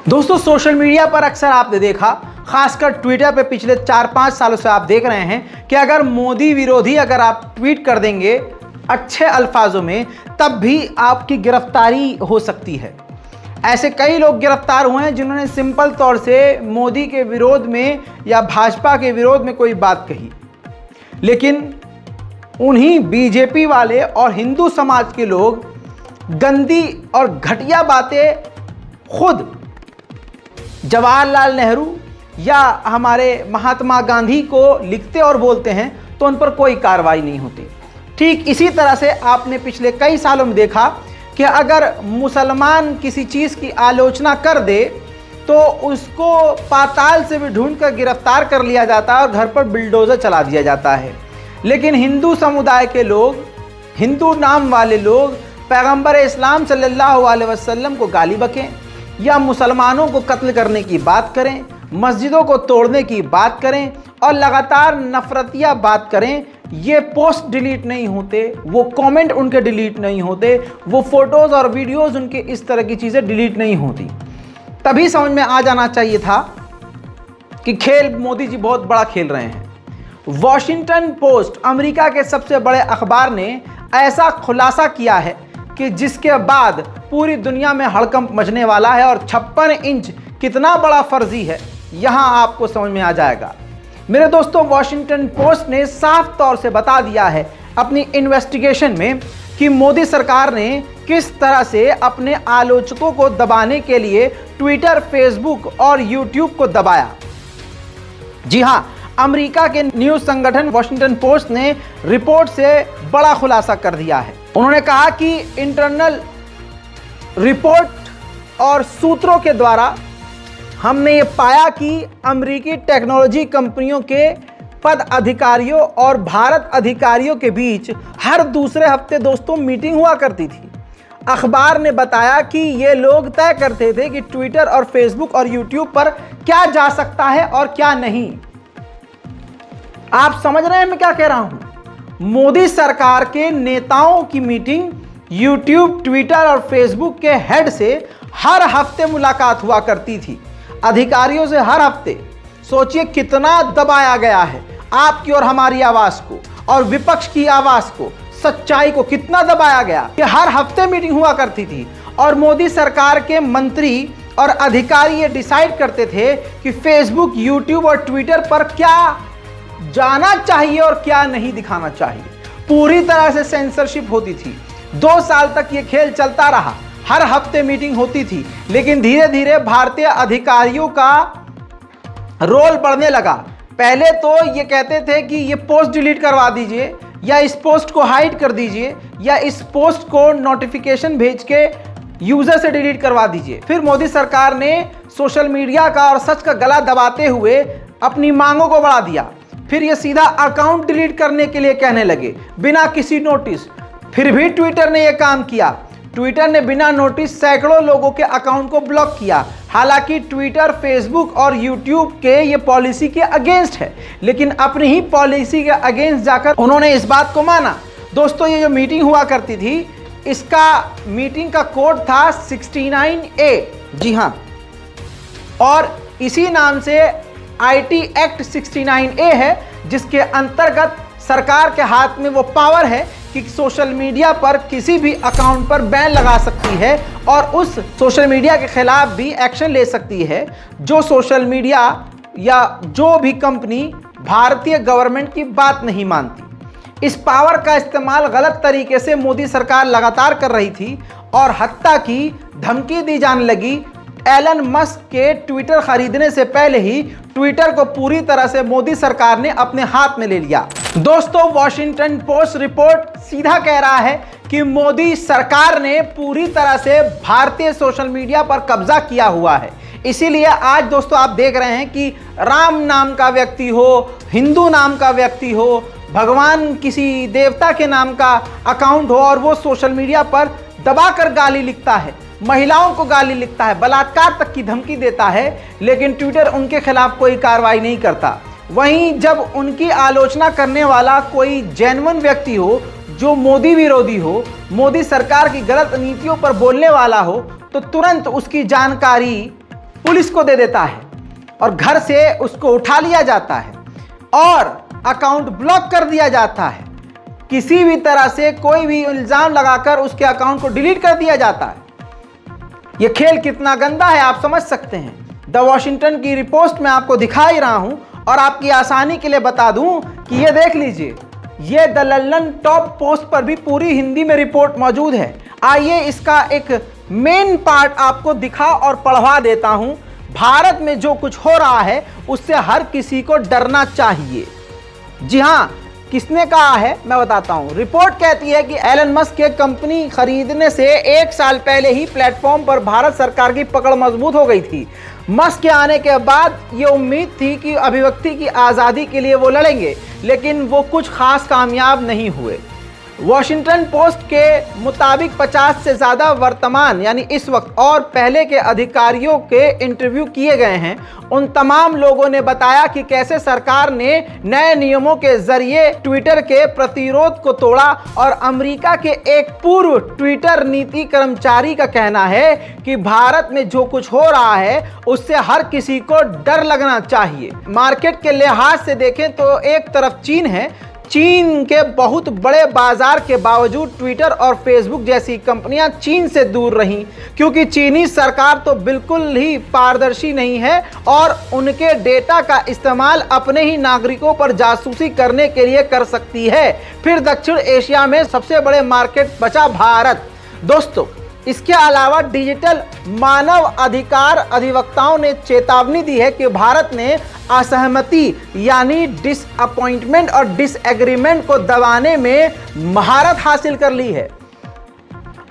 दोस्तों social media पर अक्सर आपने देखा, खासकर ट्विटर पे पिछले 4-5 सालों से आप देख रहे हैं कि अगर मोदी विरोधी अगर आप ट्वीट कर देंगे अच्छे अल्फाजों में, तब भी आपकी गिरफ्तारी हो सकती है। ऐसे कई लोग गिरफ्तार हुए हैं जिन्होंने सिंपल तौर से मोदी के विरोध में या भाजपा के विरोध में कोई बात कही, लेकिन उन्हीं बीजेपी वाले और हिंदू समाज के लोग गंदी और घटिया बातें खुद जवाहरलाल नेहरू या हमारे महात्मा गांधी को लिखते और बोलते हैं तो उन पर कोई कार्रवाई नहीं होती। ठीक इसी तरह से आपने पिछले कई सालों में देखा कि अगर मुसलमान किसी चीज़ की आलोचना कर दे तो उसको पाताल से भी ढूंढ कर गिरफ्तार कर लिया जाता है और घर पर बिल्डोज़र चला दिया जाता है। लेकिन हिंदू समुदाय के लोग, हिंदू नाम वाले लोग पैगंबर इस्लाम सल्लल्लाहु अलैहि वसल्लम को गाली बकें या मुसलमानों को कत्ल करने की बात करें, मस्जिदों को तोड़ने की बात करें और लगातार नफरतिया बात करें, ये पोस्ट डिलीट नहीं होते, वो कमेंट उनके डिलीट नहीं होते, वो फोटोज़ और वीडियोज़ उनके इस तरह की चीज़ें डिलीट नहीं होती। तभी समझ में आ जाना चाहिए था कि खेल मोदी जी बहुत बड़ा खेल रहे हैं। वॉशिंगटन पोस्ट, अमेरिका के सबसे बड़े अखबार ने ऐसा खुलासा किया है कि जिसके बाद पूरी दुनिया में हड़कंप मचने वाला है और 56 इंच कितना बड़ा फर्जी है यहां आपको समझ में आ जाएगा। मेरे दोस्तों, वॉशिंगटन पोस्ट ने साफ तौर से बता दिया है अपनी इन्वेस्टिगेशन में कि मोदी सरकार ने किस तरह से अपने आलोचकों को दबाने के लिए ट्विटर, फेसबुक और यूट्यूब को दबाया। जी हां, अमेरिका के न्यूज़ संगठन वॉशिंगटन पोस्ट ने रिपोर्ट से बड़ा खुलासा कर दिया है। उन्होंने कहा कि इंटरनल रिपोर्ट और सूत्रों के द्वारा हमने ये पाया कि अमेरिकी टेक्नोलॉजी कंपनियों के पद अधिकारियों और भारत अधिकारियों के बीच हर दूसरे हफ्ते दोस्तों मीटिंग हुआ करती थी। अखबार ने बताया कि ये लोग तय करते थे कि ट्विटर और फेसबुक और यूट्यूब पर क्या जा सकता है और क्या नहीं। आप समझ रहे हैं मैं क्या कह रहा हूं? मोदी सरकार के नेताओं की मीटिंग यूट्यूब, ट्विटर और फेसबुक के हेड से हर हफ्ते मुलाकात हुआ करती थी, अधिकारियों से हर हफ्ते। सोचिए कितना दबाया गया है आपकी और हमारी आवाज को और विपक्ष की आवाज को, सच्चाई को कितना दबाया गया कि हर हफ्ते मीटिंग हुआ करती थी और मोदी सरकार के मंत्री और अधिकारी ये डिसाइड करते थे कि फेसबुक, यूट्यूब और ट्विटर पर क्या जाना चाहिए और क्या नहीं दिखाना चाहिए। पूरी तरह से सेंसरशिप होती थी। 2 साल तक ये खेल चलता रहा, हर हफ्ते मीटिंग होती थी, लेकिन धीरे धीरे भारतीय अधिकारियों का रोल बढ़ने लगा। पहले तो ये कहते थे कि ये पोस्ट डिलीट करवा दीजिए या इस पोस्ट को हाइड कर दीजिए या इस पोस्ट को नोटिफिकेशन भेज के यूजर से डिलीट करवा दीजिए। फिर मोदी सरकार ने सोशल मीडिया का और सच का गला दबाते हुए अपनी मांगों को बढ़ा दिया। फिर ये सीधा अकाउंट डिलीट करने के लिए कहने लगे बिना किसी नोटिस। फिर भी ट्विटर ने यह काम किया। ट्विटर ने बिना नोटिस सैकड़ों लोगों के अकाउंट को ब्लॉक किया। हालांकि ट्विटर, फेसबुक और यूट्यूब के ये पॉलिसी के अगेंस्ट है, लेकिन अपनी ही पॉलिसी के अगेंस्ट जाकर उन्होंने इस बात को माना। दोस्तों, ये जो मीटिंग हुआ करती थी, इसका मीटिंग का कोड था 69A। जी हाँ, और इसी नाम से IT एक्ट 69A है, जिसके अंतर्गत सरकार के हाथ में वो पावर है कि सोशल मीडिया पर किसी भी अकाउंट पर बैन लगा सकती है और उस सोशल मीडिया के खिलाफ भी एक्शन ले सकती है जो सोशल मीडिया या जो भी कंपनी भारतीय गवर्नमेंट की बात नहीं मानती। इस पावर का इस्तेमाल गलत तरीके से मोदी सरकार लगातार कर रही थी और हत्ता की धमकी दी जाने लगी। एलन मस्क के ट्विटर खरीदने से पहले ही ट्विटर को पूरी तरह से मोदी सरकार ने अपने हाथ में ले लिया। दोस्तों, वॉशिंगटन पोस्ट रिपोर्ट सीधा कह रहा है कि मोदी सरकार ने पूरी तरह से भारतीय सोशल मीडिया पर कब्जा किया हुआ है। इसीलिए आज दोस्तों आप देख रहे हैं कि राम नाम का व्यक्ति हो, हिंदू नाम का व्यक्ति हो, भगवान किसी देवता के नाम का अकाउंट हो और वो सोशल मीडिया पर दबाकर गाली लिखता है, महिलाओं को गाली लिखता है, बलात्कार तक की धमकी देता है, लेकिन ट्विटर उनके खिलाफ कोई कार्रवाई नहीं करता। वहीं जब उनकी आलोचना करने वाला कोई जेन्युइन व्यक्ति हो जो मोदी विरोधी हो, मोदी सरकार की गलत नीतियों पर बोलने वाला हो, तो तुरंत उसकी जानकारी पुलिस को दे देता है और घर से उसको उठा लिया जाता है और अकाउंट ब्लॉक कर दिया जाता है। किसी भी तरह से कोई भी इल्जाम लगाकर उसके अकाउंट को डिलीट कर दिया जाता है। यह खेल कितना गंदा है आप समझ सकते हैं। द वॉशिंगटन की रिपोर्ट में आपको दिखा ही रहा हूं और आपकी आसानी के लिए बता दूं कि ये देख लीजिए, ये द लंदन टॉप पोस्ट पर भी पूरी हिंदी में रिपोर्ट मौजूद है। आइए इसका एक मेन पार्ट आपको दिखा और पढ़वा देता हूं। भारत में जो कुछ हो रहा है उससे हर किसी को डरना चाहिए। जी हां, किसने कहा है मैं बताता हूं। रिपोर्ट कहती है कि एलन मस्क के कंपनी खरीदने से 1 साल पहले ही प्लेटफॉर्म पर भारत सरकार की पकड़ मजबूत हो गई थी। मस्क के आने के बाद ये उम्मीद थी कि अभिव्यक्ति की आज़ादी के लिए वो लड़ेंगे, लेकिन वो कुछ खास कामयाब नहीं हुए। वॉशिंगटन पोस्ट के मुताबिक 50 से ज़्यादा वर्तमान यानी इस वक्त और पहले के अधिकारियों के इंटरव्यू किए गए हैं। उन तमाम लोगों ने बताया कि कैसे सरकार ने नए नियमों के जरिए ट्विटर के प्रतिरोध को तोड़ा और अमेरिका के एक पूर्व ट्विटर नीति कर्मचारी का कहना है कि भारत में जो कुछ हो रहा है उससे हर किसी को डर लगना चाहिए। मार्केट के लिहाज से देखें तो एक तरफ चीन है। चीन के बहुत बड़े बाजार के बावजूद ट्विटर और फेसबुक जैसी कंपनियां चीन से दूर रहीं, क्योंकि चीनी सरकार तो बिल्कुल ही पारदर्शी नहीं है और उनके डेटा का इस्तेमाल अपने ही नागरिकों पर जासूसी करने के लिए कर सकती है। फिर दक्षिण एशिया में सबसे बड़े मार्केट बचा भारत। दोस्तों, इसके अलावा डिजिटल मानव अधिकार अधिवक्ताओं ने चेतावनी दी है कि भारत ने असहमति यानी डिसअपॉइंटमेंट और डिसएग्रीमेंट को दबाने में महारत हासिल कर ली है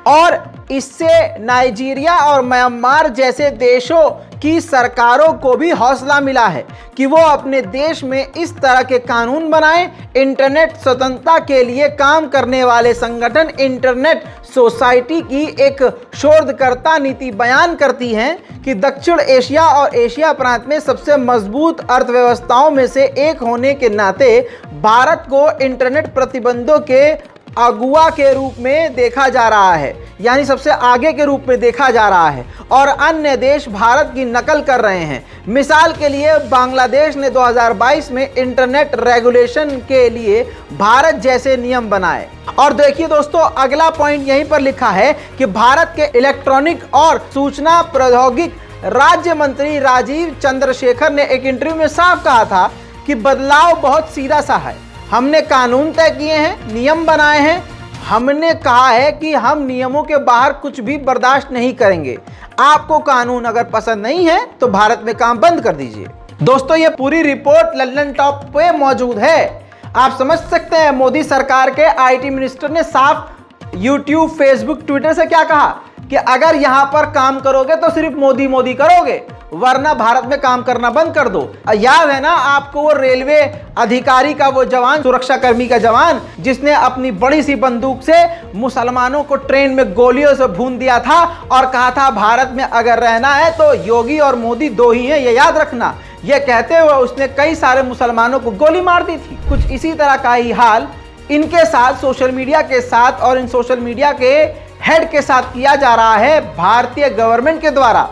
और इससे नाइजीरिया और म्यांमार जैसे देशों की सरकारों को भी हौसला मिला है कि वो अपने देश में इस तरह के कानून बनाएं। इंटरनेट स्वतंत्रता के लिए काम करने वाले संगठन इंटरनेट सोसाइटी की एक शोधकर्ता नीति बयान करती है कि दक्षिण एशिया और एशिया प्रांत में सबसे मजबूत अर्थव्यवस्थाओं में से एक होने के नाते भारत को इंटरनेट प्रतिबंधों के अगुआ के रूप में देखा जा रहा है, यानी सबसे आगे के रूप में देखा जा रहा है और अन्य देश भारत की नकल कर रहे हैं। मिसाल के लिए बांग्लादेश ने 2022 में इंटरनेट रेगुलेशन के लिए भारत जैसे नियम बनाए। और देखिए दोस्तों, अगला पॉइंट यहीं पर लिखा है कि भारत के इलेक्ट्रॉनिक और सूचना प्रौद्योगिकी राज्य मंत्री राजीव चंद्रशेखर ने एक इंटरव्यू में साफ कहा था कि बदलाव बहुत सीधा सा है। हमने कानून तय किए हैं, नियम बनाए हैं। हमने कहा है कि हम नियमों के बाहर कुछ भी बर्दाश्त नहीं करेंगे। आपको कानून अगर पसंद नहीं है तो भारत में काम बंद कर दीजिए। दोस्तों, ये पूरी रिपोर्ट लंदन टॉप पे मौजूद है। आप समझ सकते हैं मोदी सरकार के आईटी मिनिस्टर ने साफ यूट्यूब, फेसबुक, ट्विटर से क्या कहा कि अगर यहां पर काम करोगे तो सिर्फ मोदी मोदी करोगे, वरना भारत में काम करना बंद कर दो। याद है ना आपको वो रेलवे अधिकारी का वो जवान, सुरक्षा कर्मी का जवान, जिसने अपनी बड़ी सी बंदूक से मुसलमानों को ट्रेन में गोलियों से भून दिया था और कहा था भारत में अगर रहना है तो योगी और मोदी दो ही हैं, ये याद रखना। ये कहते हुए उसने कई सारे मुसलमानों को गोली मार दी थी। कुछ इसी तरह का ही हाल इनके साथ, सोशल मीडिया के साथ और इन सोशल मीडिया के हेड के साथ किया जा रहा है भारतीय गवर्नमेंट के द्वारा।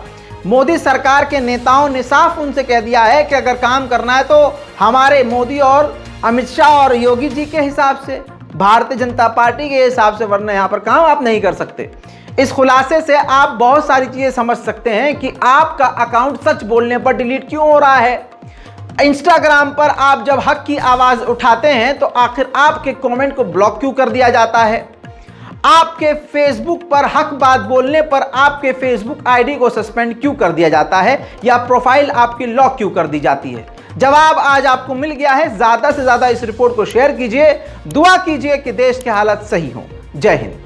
मोदी सरकार के नेताओं ने साफ उनसे कह दिया है कि अगर काम करना है तो हमारे मोदी और अमित शाह और योगी जी के हिसाब से, भारतीय जनता पार्टी के हिसाब से, वरना यहाँ पर काम आप नहीं कर सकते। इस खुलासे से आप बहुत सारी चीज़ें समझ सकते हैं कि आपका अकाउंट सच बोलने पर डिलीट क्यों हो रहा है। इंस्टाग्राम पर आप जब हक की आवाज़ उठाते हैं तो आखिर आपके कमेंट को ब्लॉक क्यों कर दिया जाता है। आपके फेसबुक पर हक बात बोलने पर आपके फेसबुक आईडी को सस्पेंड क्यों कर दिया जाता है या प्रोफाइल आपकी लॉक क्यों कर दी जाती है। जवाब आज आपको मिल गया है। ज़्यादा से ज़्यादा इस रिपोर्ट को शेयर कीजिए, दुआ कीजिए कि देश के हालात सही हों। जय हिंद।